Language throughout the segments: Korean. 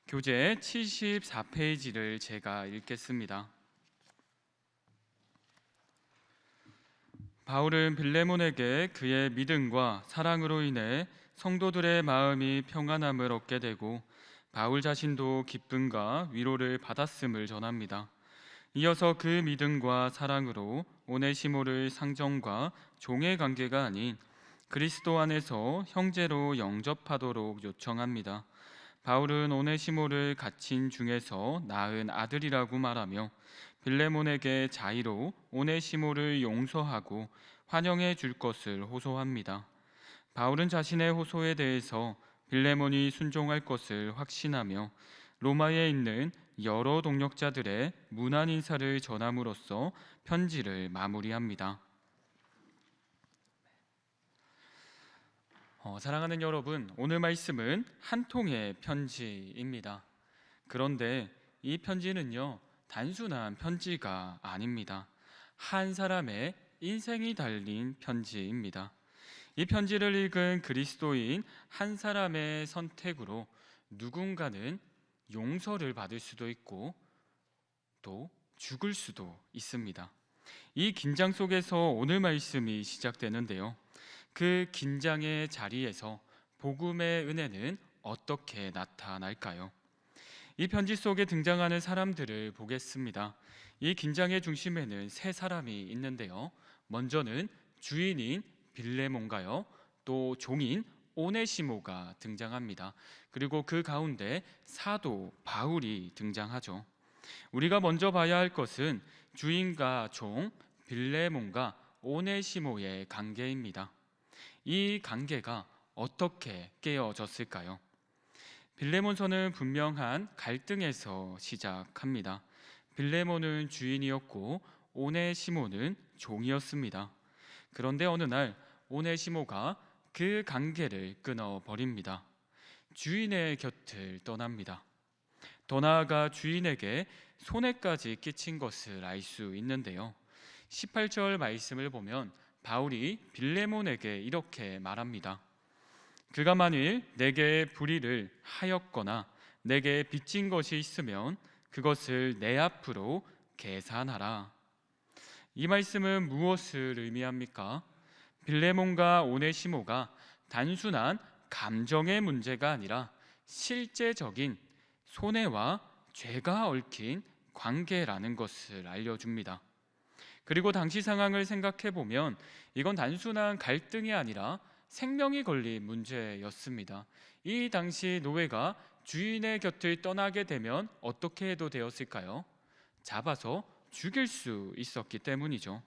교재 74페이지를 제가 읽겠습니다. 바울은 빌레몬에게 그의 믿음과 사랑으로 인해 성도들의 마음이 평안함을 얻게 되고 바울 자신도 기쁨과 위로를 받았음을 전합니다. 이어서 그 믿음과 사랑으로 오네시모를 상정과 종의 관계가 아닌 그리스도 안에서 형제로 영접하도록 요청합니다. 바울은 오네시모를 갇힌 중에서 낳은 아들이라고 말하며 빌레몬에게 자의로 오네시모를 용서하고 환영해 줄 것을 호소합니다. 바울은 자신의 호소에 대해서 빌레몬이 순종할 것을 확신하며 로마에 있는 여러 동역자들의 문안 인사를 전함으로써 편지를 마무리합니다. 사랑하는 여러분, 오늘 말씀은 한 통의 편지입니다. 그런데 이 편지는요, 단순한 편지가 아닙니다. 한 사람의 인생이 달린 편지입니다. 이 편지를 읽은 그리스도인 한 사람의 선택으로 누군가는 용서를 받을 수도 있고 또 죽을 수도 있습니다. 이 긴장 속에서 오늘 말씀이 시작되는데요. 그 긴장의 자리에서 복음의 은혜는 어떻게 나타날까요? 이 편지 속에 등장하는 사람들을 보겠습니다. 이 긴장의 중심에는 세 사람이 있는데요. 먼저는 주인인 빌레몬가요, 또 종인 오네시모가 등장합니다. 그리고 그 가운데 사도 바울이 등장하죠. 우리가 먼저 봐야 할 것은 주인과 종 빌레몬과 오네시모의 관계입니다. 이 관계가 어떻게 깨어졌을까요? 빌레몬서는 분명한 갈등에서 시작합니다. 빌레몬은 주인이었고 오네시모는 종이었습니다. 그런데 어느 날 오네시모가 그 관계를 끊어버립니다. 주인의 곁을 떠납니다. 더 나아가 주인에게 손해까지 끼친 것을 알 수 있는데요. 18절 말씀을 보면 바울이 빌레몬에게 이렇게 말합니다. 그가 만일 내게 불의를 하였거나 내게 빚진 것이 있으면 그것을 내 앞으로 계산하라. 이 말씀은 무엇을 의미합니까? 빌레몬과 오네시모가 단순한 감정의 문제가 아니라 실제적인 손해와 죄가 얽힌 관계라는 것을 알려줍니다. 그리고 당시 상황을 생각해 보면 이건 단순한 갈등이 아니라 생명이 걸린 문제였습니다. 이 당시 노예가 주인의 곁을 떠나게 되면 어떻게 해도 되었을까요? 잡아서 죽일 수 있었기 때문이죠.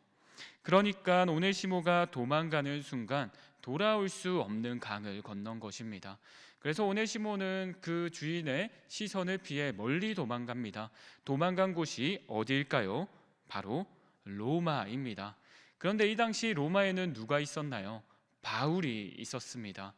그러니까 오네시모가 도망가는 순간 돌아올 수 없는 강을 건넌 것입니다. 그래서 오네시모는 그 주인의 시선을 피해 멀리 도망갑니다. 도망간 곳이 어디일까요? 바로 로마입니다. 그런데 이 당시 로마에는 누가 있었나요? 바울이 있었습니다.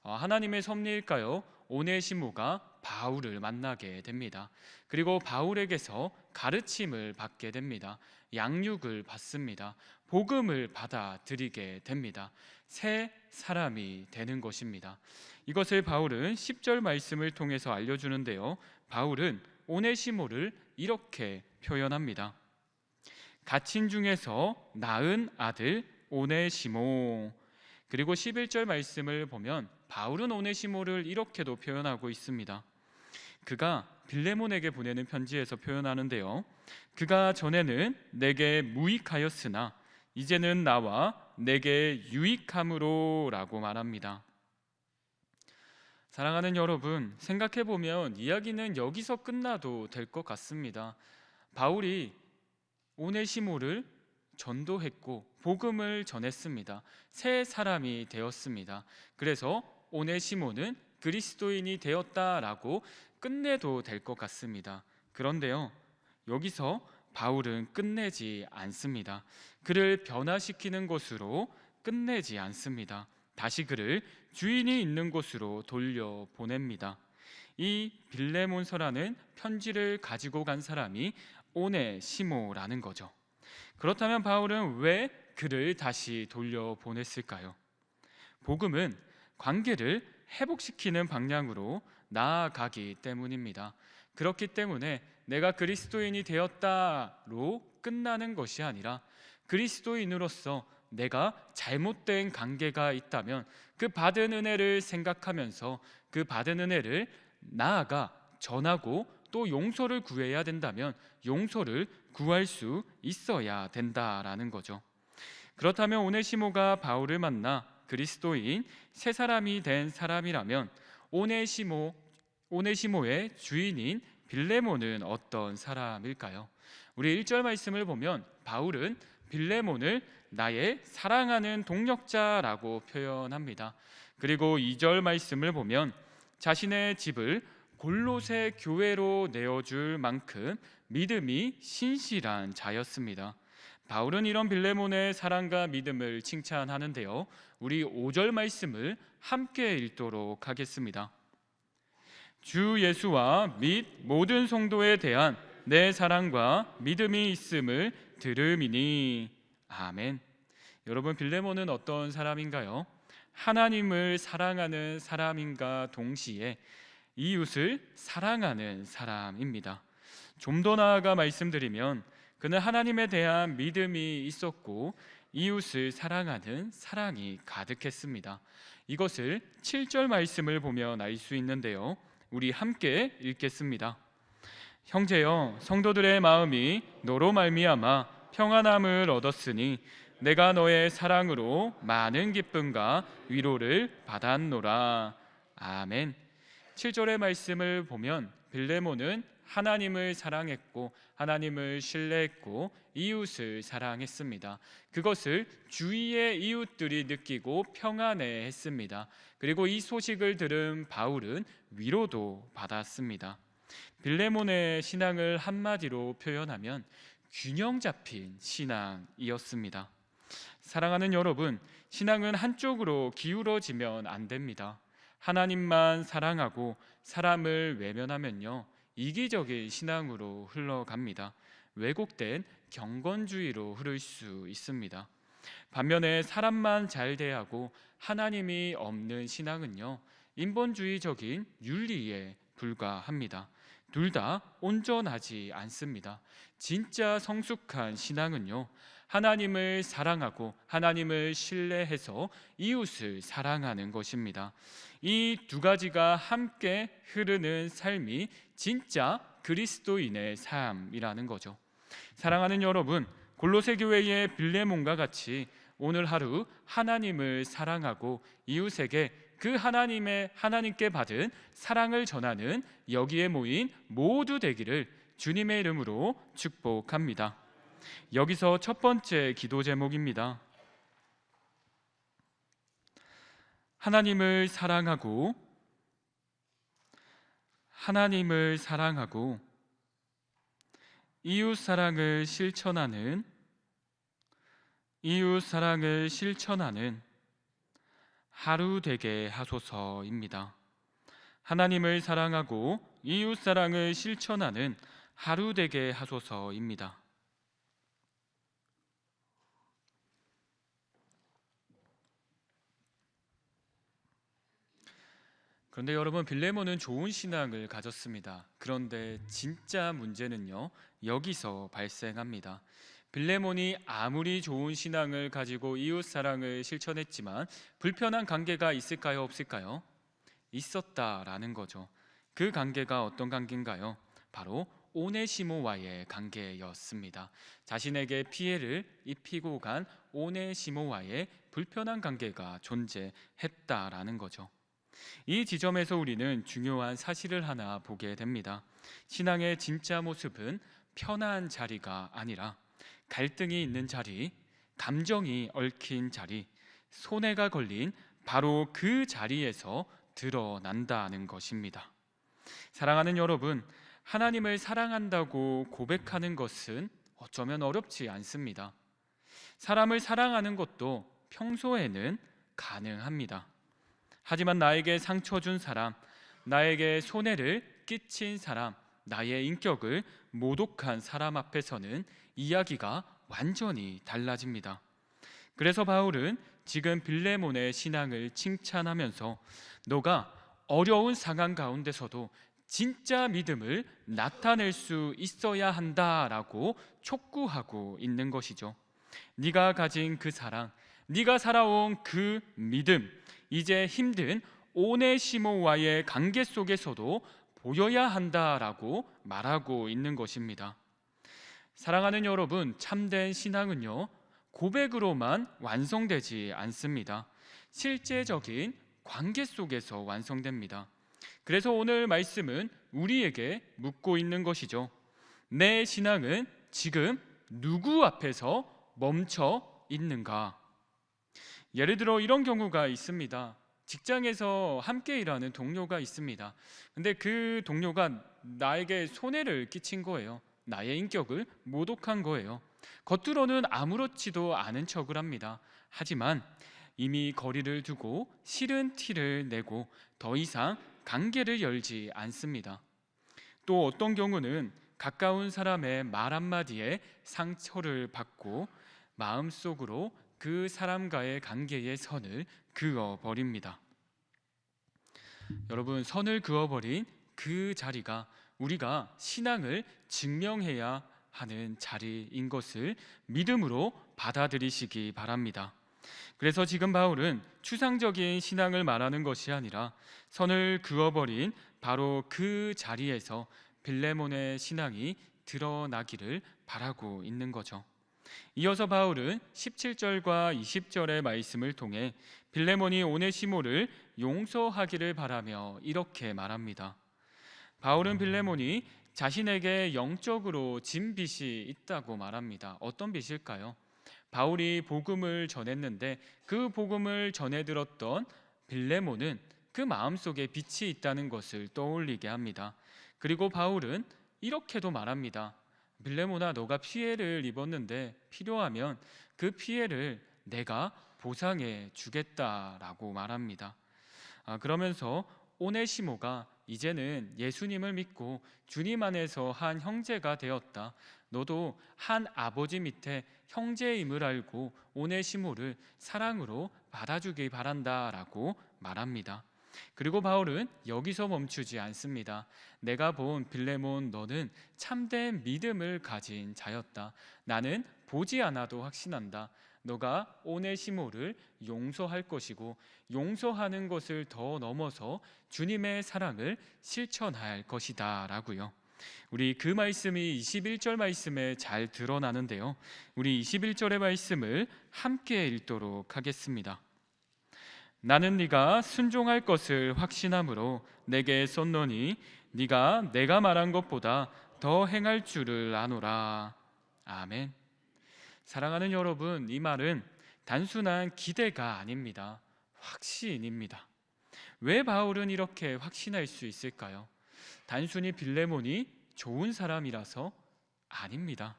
하나님의 섭리일까요? 오네시모가 바울을 만나게 됩니다. 그리고 바울에게서 가르침을 받게 됩니다. 양육을 받습니다. 복음을 받아들이게 됩니다. 새 사람이 되는 것입니다. 이것을 바울은 10절 말씀을 통해서 알려주는데요. 바울은 오네시모를 이렇게 표현합니다. 갇힌 중에서 낳은 아들 오네시모. 그리고 11절 말씀을 보면 바울은 오네시모를 이렇게도 표현하고 있습니다. 그가 빌레몬에게 보내는 편지에서 표현하는데요. 그가 전에는 내게 무익하였으나 이제는 나와 내게 유익함으로 라고 말합니다. 사랑하는 여러분, 생각해보면 이야기는 여기서 끝나도 될 것 같습니다. 바울이 오네시모를 전도했고 복음을 전했습니다. 새 사람이 되었습니다. 그래서 오네시모는 그리스도인이 되었다라고 끝내도 될 것 같습니다. 그런데요, 여기서 바울은 끝내지 않습니다. 그를 변화시키는 것으로 끝내지 않습니다. 다시 그를 주인이 있는 곳으로 돌려보냅니다. 이 빌레몬서라는 편지를 가지고 간 사람이 오네시모라는 거죠. 그렇다면 바울은 왜 그를 다시 돌려보냈을까요? 복음은 관계를 회복시키는 방향으로 나아가기 때문입니다. 그렇기 때문에 내가 그리스도인이 되었다로 끝나는 것이 아니라 그리스도인으로서 내가 잘못된 관계가 있다면 그 받은 은혜를 생각하면서 그 받은 은혜를 나아가 전하고 또 용서를 구해야 된다면 용서를 구할 수 있어야 된다라는 거죠. 그렇다면 오네시모가 바울을 만나 그리스도인 새 사람이 된 사람이라면 오네시모의 주인인 빌레몬은 어떤 사람일까요? 우리 1절 말씀을 보면 바울은 빌레몬을 나의 사랑하는 동력자라고 표현합니다. 그리고 2절 말씀을 보면 자신의 집을 골로새 교회로 내어줄 만큼 믿음이 신실한 자였습니다. 바울은 이런 빌레몬의 사랑과 믿음을 칭찬하는데요. 우리 5절 말씀을 함께 읽도록 하겠습니다. 주 예수와 및 모든 성도에 대한 내 사랑과 믿음이 있음을 들음이니. 아멘. 여러분, 빌레몬은 어떤 사람인가요? 하나님을 사랑하는 사람인가 동시에 이웃을 사랑하는 사람입니다. 좀 더 나아가 말씀드리면 그는 하나님에 대한 믿음이 있었고 이웃을 사랑하는 사랑이 가득했습니다. 이것을 7절 말씀을 보면 알 수 있는데요. 우리 함께 읽겠습니다. 형제여, 성도들의 마음이 너로 말미암아 평안함을 얻었으니 내가 너의 사랑으로 많은 기쁨과 위로를 받았노라. 아멘. 7절의 말씀을 보면 빌레몬은 하나님을 사랑했고 하나님을 신뢰했고 이웃을 사랑했습니다. 그것을 주위의 이웃들이 느끼고 평안해했습니다. 그리고 이 소식을 들은 바울은 위로도 받았습니다. 빌레몬의 신앙을 한마디로 표현하면 균형 잡힌 신앙이었습니다. 사랑하는 여러분, 신앙은 한쪽으로 기울어지면 안 됩니다. 하나님만 사랑하고 사람을 외면하면요, 이기적인 신앙으로 흘러갑니다. 왜곡된 경건주의로 흐를 수 있습니다. 반면에 사람만 잘 대하고 하나님이 없는 신앙은요, 인본주의적인 윤리에 불과합니다. 둘 다 온전하지 않습니다. 진짜 성숙한 신앙은요, 하나님을 사랑하고 하나님을 신뢰해서 이웃을 사랑하는 것입니다. 이 두 가지가 함께 흐르는 삶이 진짜 그리스도인의 삶이라는 거죠. 사랑하는 여러분, 골로새 교회의 빌레몬과 같이 오늘 하루 하나님을 사랑하고 이웃에게 그 하나님께 받은 사랑을 전하는 여기에 모인 모두 되기를 주님의 이름으로 축복합니다. 여기서 첫 번째 기도 제목입니다. 하나님을 사랑하고 이웃 사랑을 실천하는 하루 되게 하소서입니다. 하나님을 사랑하고 이웃 사랑을 실천하는 하루 되게 하소서입니다. 그런데 여러분, 빌레몬은 좋은 신앙을 가졌습니다. 그런데 진짜 문제는요, 여기서 발생합니다. 빌레몬이 아무리 좋은 신앙을 가지고 이웃 사랑을 실천했지만 불편한 관계가 있을까요, 없을까요? 있었다라는 거죠. 그 관계가 어떤 관계인가요? 바로 오네시모와의 관계였습니다. 자신에게 피해를 입히고 간 오네시모와의 불편한 관계가 존재했다라는 거죠. 이 지점에서 우리는 중요한 사실을 하나 보게 됩니다. 신앙의 진짜 모습은 편한 자리가 아니라 갈등이 있는 자리, 감정이 얽힌 자리, 손해가 걸린 바로 그 자리에서 드러난다는 것입니다. 사랑하는 여러분, 하나님을 사랑한다고 고백하는 것은 어쩌면 어렵지 않습니다. 사람을 사랑하는 것도 평소에는 가능합니다. 하지만 나에게 상처 준 사람, 나에게 손해를 끼친 사람, 나의 인격을 모독한 사람 앞에서는 이야기가 완전히 달라집니다. 그래서 바울은 지금 빌레몬의 신앙을 칭찬하면서 너가 어려운 상황 가운데서도 진짜 믿음을 나타낼 수 있어야 한다라고 촉구하고 있는 것이죠. 네가 가진 그 사랑, 네가 살아온 그 믿음, 이제 힘든 오네시모와의 관계 속에서도 보여야 한다라고 말하고 있는 것입니다. 사랑하는 여러분, 참된 신앙은요, 고백으로만 완성되지 않습니다. 실제적인 관계 속에서 완성됩니다. 그래서 오늘 말씀은 우리에게 묻고 있는 것이죠. 내 신앙은 지금 누구 앞에서 멈춰 있는가? 예를 들어 이런 경우가 있습니다. 직장에서 함께 일하는 동료가 있습니다. 근데 그 동료가 나에게 손해를 끼친 거예요. 나의 인격을 모독한 거예요. 겉으로는 아무렇지도 않은 척을 합니다. 하지만 이미 거리를 두고 싫은 티를 내고 더 이상 관계를 열지 않습니다. 또 어떤 경우는 가까운 사람의 말 한마디에 상처를 받고 마음속으로 그 사람과의 관계의 선을 그어버립니다. 여러분, 선을 그어버린 그 자리가 우리가 신앙을 증명해야 하는 자리인 것을 믿음으로 받아들이시기 바랍니다. 그래서 지금 바울은 추상적인 신앙을 말하는 것이 아니라 선을 그어버린 바로 그 자리에서 빌레몬의 신앙이 드러나기를 바라고 있는 거죠. 이어서 바울은 17절과 20절의 말씀을 통해 빌레몬이 오네시모를 용서하기를 바라며 이렇게 말합니다. 바울은 빌레몬이 자신에게 영적으로 진 빚이 있다고 말합니다. 어떤 빚일까요? 바울이 복음을 전했는데 그 복음을 전해 들었던 빌레몬은 그 마음속에 빛이 있다는 것을 떠올리게 합니다. 그리고 바울은 이렇게도 말합니다. 빌레몬아, 너가 피해를 입었는데 필요하면 그 피해를 내가 보상해 주겠다라고 말합니다. 그러면서 오네시모가 이제는 예수님을 믿고 주님 안에서 한 형제가 되었다. 너도 한 아버지 밑에 형제임을 알고 오네시모를 사랑으로 받아주길 바란다라고 말합니다. 그리고 바울은 여기서 멈추지 않습니다. 내가 본 빌레몬, 너는 참된 믿음을 가진 자였다. 나는 보지 않아도 확신한다. 너가 오네시모를 용서할 것이고 용서하는 것을 더 넘어서 주님의 사랑을 실천할 것이다 라고요. 우리 그 말씀이 21절 말씀에 잘 드러나는데요. 우리 21절의 말씀을 함께 읽도록 하겠습니다. 나는 네가 순종할 것을 확신함으로 내게 쏜노니 네가 내가 말한 것보다 더 행할 줄을 아노라. 아멘. 사랑하는 여러분, 이 말은 단순한 기대가 아닙니다. 확신입니다. 왜 바울은 이렇게 확신할 수 있을까요? 단순히 빌레몬이 좋은 사람이라서 아닙니다.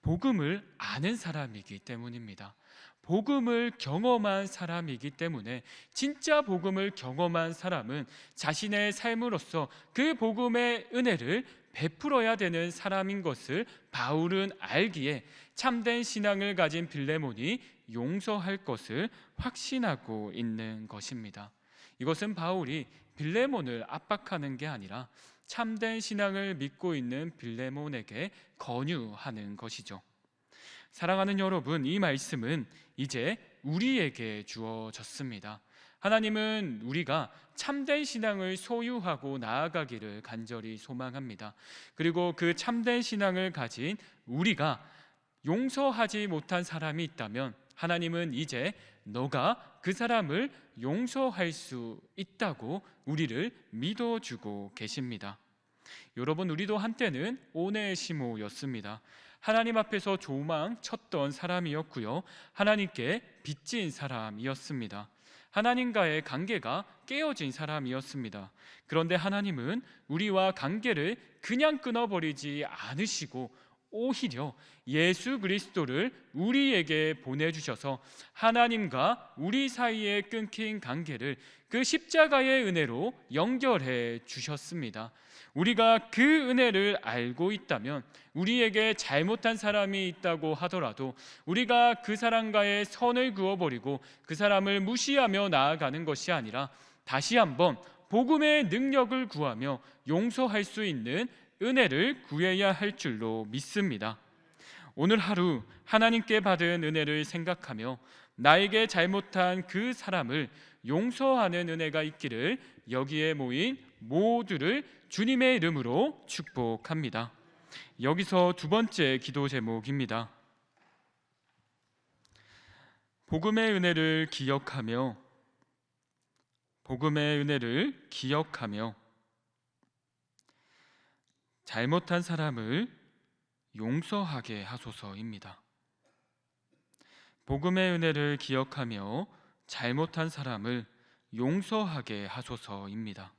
복음을 아는 사람이기 때문입니다. 복음을 경험한 사람이기 때문에 진짜 복음을 경험한 사람은 자신의 삶으로서 그 복음의 은혜를 베풀어야 되는 사람인 것을 바울은 알기에 참된 신앙을 가진 빌레몬이 용서할 것을 확신하고 있는 것입니다. 이것은 바울이 빌레몬을 압박하는 게 아니라 참된 신앙을 믿고 있는 빌레몬에게 권유하는 것이죠. 사랑하는 여러분, 이 말씀은 이제 우리에게 주어졌습니다. 하나님은 우리가 참된 신앙을 소유하고 나아가기를 간절히 소망합니다. 그리고 그 참된 신앙을 가진 우리가 용서하지 못한 사람이 있다면 하나님은 이제 너가 그 사람을 용서할 수 있다고 우리를 믿어주고 계십니다. 여러분, 우리도 한때는 오네시모였습니다. 하나님 앞에서 조망쳤던 사람이었고요, 하나님께 빚진 사람이었습니다. 하나님과의 관계가 깨어진 사람이었습니다. 그런데 하나님은 우리와 관계를 그냥 끊어버리지 않으시고 오히려 예수 그리스도를 우리에게 보내주셔서 하나님과 우리 사이에 끊긴 관계를 그 십자가의 은혜로 연결해 주셨습니다. 우리가 그 은혜를 알고 있다면 우리에게 잘못한 사람이 있다고 하더라도 우리가 그 사람과의 선을 그어버리고 그 사람을 무시하며 나아가는 것이 아니라 다시 한번 복음의 능력을 구하며 용서할 수 있는 은혜를 구해야 할 줄로 믿습니다. 오늘 하루 하나님께 받은 은혜를 생각하며 나에게 잘못한 그 사람을 용서하는 은혜가 있기를 여기에 모인 모두를 주님의 이름으로 축복합니다. 여기서 두 번째 기도 제목입니다. 복음의 은혜를 기억하며 잘못한 사람을 용서하게 하소서입니다. 복음의 은혜를 기억하며 잘못한 사람을 용서하게 하소서입니다.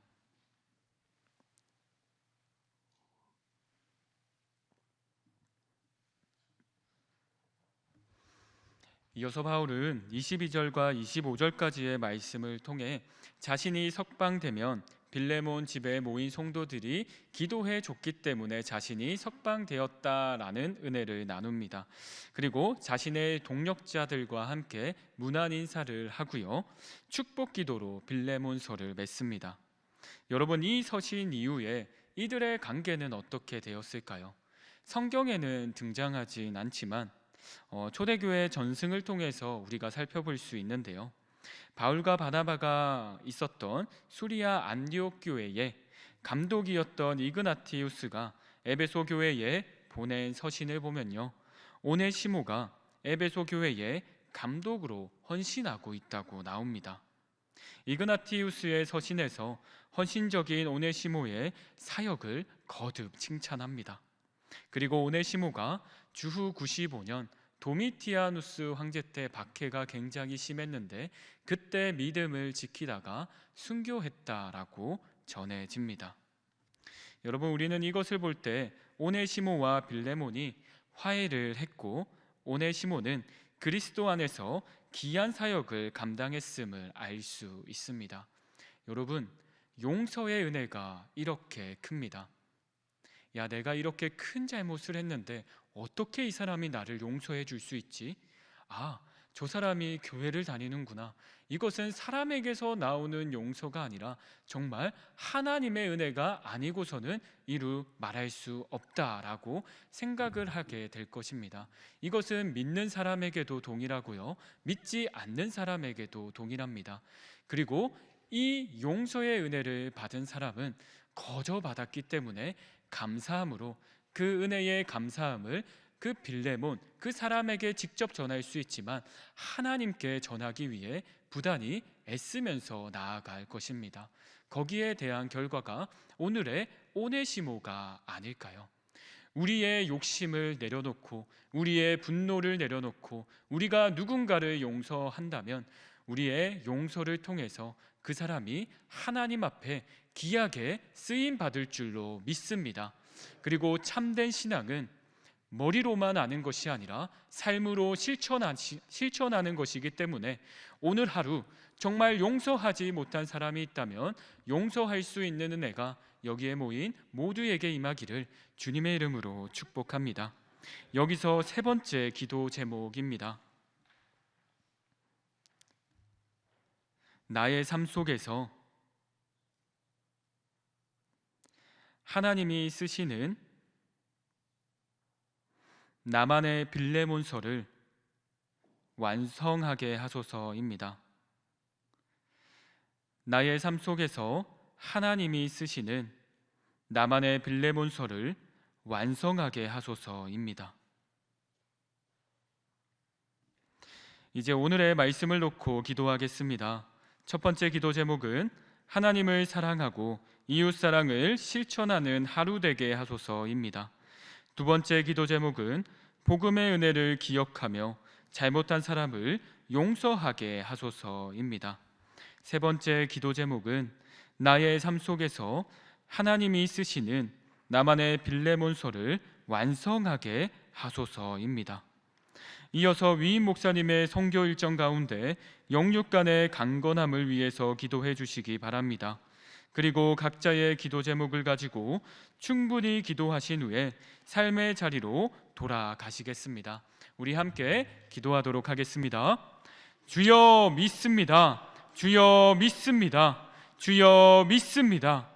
이어서 바울은 22절과 25절까지의 말씀을 통해 자신이 석방되면 빌레몬 집에 모인 성도들이 기도해 줬기 때문에 자신이 석방되었다라는 은혜를 나눕니다. 그리고 자신의 동력자들과 함께 문안 인사를 하고요, 축복 기도로 빌레몬서를 맺습니다. 여러분, 이 서신 이후에 이들의 관계는 어떻게 되었을까요? 성경에는 등장하진 않지만 초대교회 전승을 통해서 우리가 살펴볼 수 있는데요, 바울과 바나바가 있었던 수리아 안디옥 교회에 감독이었던 이그나티우스가 에베소 교회에 보낸 서신을 보면요, 오네시모가 에베소 교회에 감독으로 헌신하고 있다고 나옵니다. 이그나티우스의 서신에서 헌신적인 오네시모의 사역을 거듭 칭찬합니다. 그리고 오네시모가 주후 95년 도미티아누스 황제 때 박해가 굉장히 심했는데 그때 믿음을 지키다가 순교했다라고 전해집니다. 여러분, 우리는 이것을 볼 때 오네시모와 빌레몬이 화해를 했고 오네시모는 그리스도 안에서 귀한 사역을 감당했음을 알 수 있습니다. 여러분, 용서의 은혜가 이렇게 큽니다. 야, 내가 이렇게 큰 잘못을 했는데 어떻게 이 사람이 나를 용서해 줄 수 있지? 아, 저 사람이 교회를 다니는구나. 이것은 사람에게서 나오는 용서가 아니라 정말 하나님의 은혜가 아니고서는 이루 말할 수 없다라고 생각을 하게 될 것입니다. 이것은 믿는 사람에게도 동일하고요, 믿지 않는 사람에게도 동일합니다. 그리고 이 용서의 은혜를 받은 사람은 거저 받았기 때문에 감사함으로 그 은혜의 감사함을 그 빌레몬, 그 사람에게 직접 전할 수 있지만 하나님께 전하기 위해 부단히 애쓰면서 나아갈 것입니다. 거기에 대한 결과가 오늘의 오네시모가 아닐까요? 우리의 욕심을 내려놓고 우리의 분노를 내려놓고 우리가 누군가를 용서한다면 우리의 용서를 통해서 그 사람이 하나님 앞에 귀하게 쓰임 받을 줄로 믿습니다. 그리고 참된 신앙은 머리로만 아는 것이 아니라 삶으로 실천하는 것이기 때문에 오늘 하루 정말 용서하지 못한 사람이 있다면 용서할 수 있는 은혜가 여기에 모인 모두에게 임하기를 주님의 이름으로 축복합니다. 여기서 세 번째 기도 제목입니다. 나의 삶 속에서 하나님이 쓰시는 나만의 빌레몬서를 완성하게 하소서입니다. 나의 삶 속에서 하나님이 쓰시는 나만의 빌레몬서를 완성하게 하소서입니다. 이제 오늘의 말씀을 놓고 기도하겠습니다. 첫 번째 기도 제목은 하나님을 사랑하고 이웃사랑을 실천하는 하루 되게 하소서입니다. 두 번째 기도 제목은 복음의 은혜를 기억하며 잘못한 사람을 용서하게 하소서입니다. 세 번째 기도 제목은 나의 삶 속에서 하나님이 쓰시는 나만의 빌레몬서를 완성하게 하소서입니다. 이어서 위임 목사님의 선교 일정 가운데 영육간의 강건함을 위해서 기도해 주시기 바랍니다. 그리고 각자의 기도 제목을 가지고 충분히 기도하신 후에 삶의 자리로 돌아가시겠습니다. 우리 함께 기도하도록 하겠습니다. 주여 믿습니다. 주여 믿습니다. 주여 믿습니다.